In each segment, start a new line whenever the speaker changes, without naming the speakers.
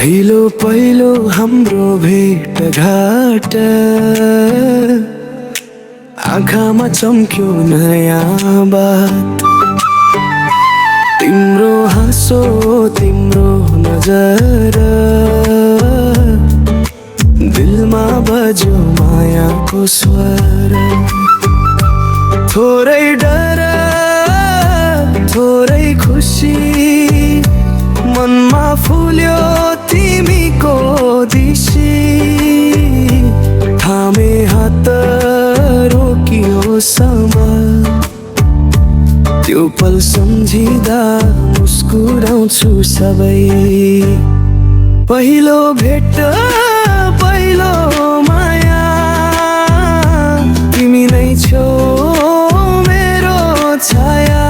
पहिलो पहिलो हाम्रो भेटघाट आँखामा चम्क्यो नयाँ बात। तिम्रो हाँसो तिम्रो नजर दिलमा बज्यो मायाको स्वर। थोरै डर थोरै खुसी मनमा फुल्यो तिमीको दिशी। थामे हात रोकियो समय त्यो पल सम्झिँदा मुस्कुराउँछु सबै। पहिलो भेट पहिलो माया तिमी नै छौ मेरो छाया।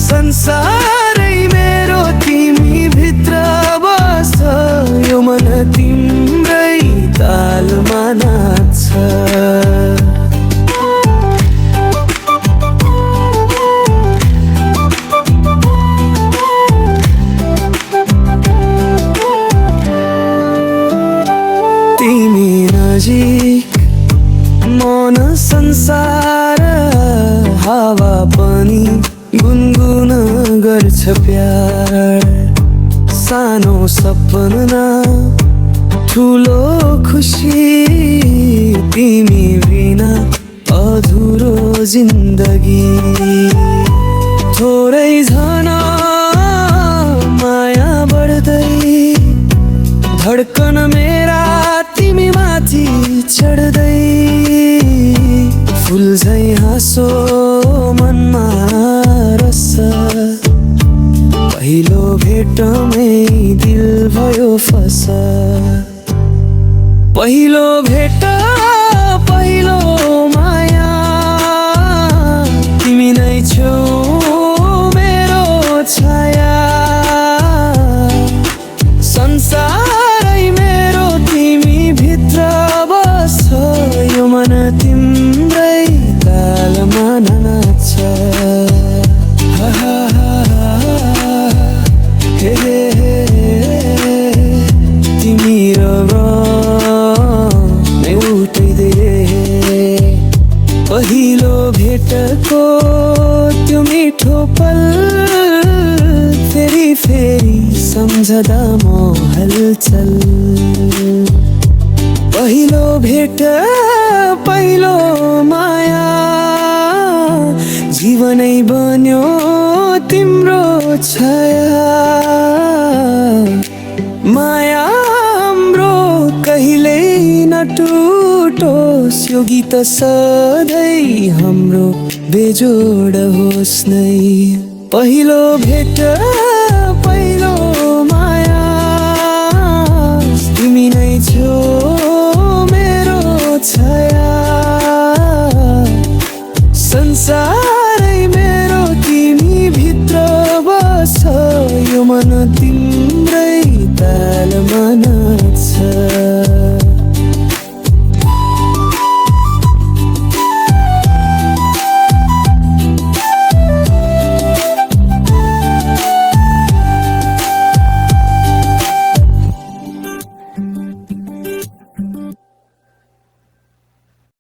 संसारै मेरो तिमी भित्र बस यो मन तिम्रै तालमा नाच्छ। तिमी नजिक मन संसार हावा पनि गुनगुन गर्छ प्यार। सानो सपना ठुलो खुसी तिमी बिना अधुरो जिन्दगी। थोरै झन माया बढ्दै धड्कन मेरा तिमी माथि चढ्दै। फुल झै हाँसो मनमा रस पहिलो भेटमै दिल भयो फस। पहिलो भेट पहिलो माया तिमी नै छौ मेरो छाया। संसारै मेरो तिमी भित्र बस यो मन तिम्रै तालमा नाच्छ। तिमी र म उठ्दै पहिलो भेटको त्यो मिठो पल फेरि फेरि सम्झदा म हलचल। पहिलो भेट पहिलो माया जीवनै बन्यो तिम्रो छाया। माया हाम्रो कहिल्यै नटुटोस् यो गीत सधैँ हाम्रो बेजोड होस् नै। पहिलो भेट पहिलो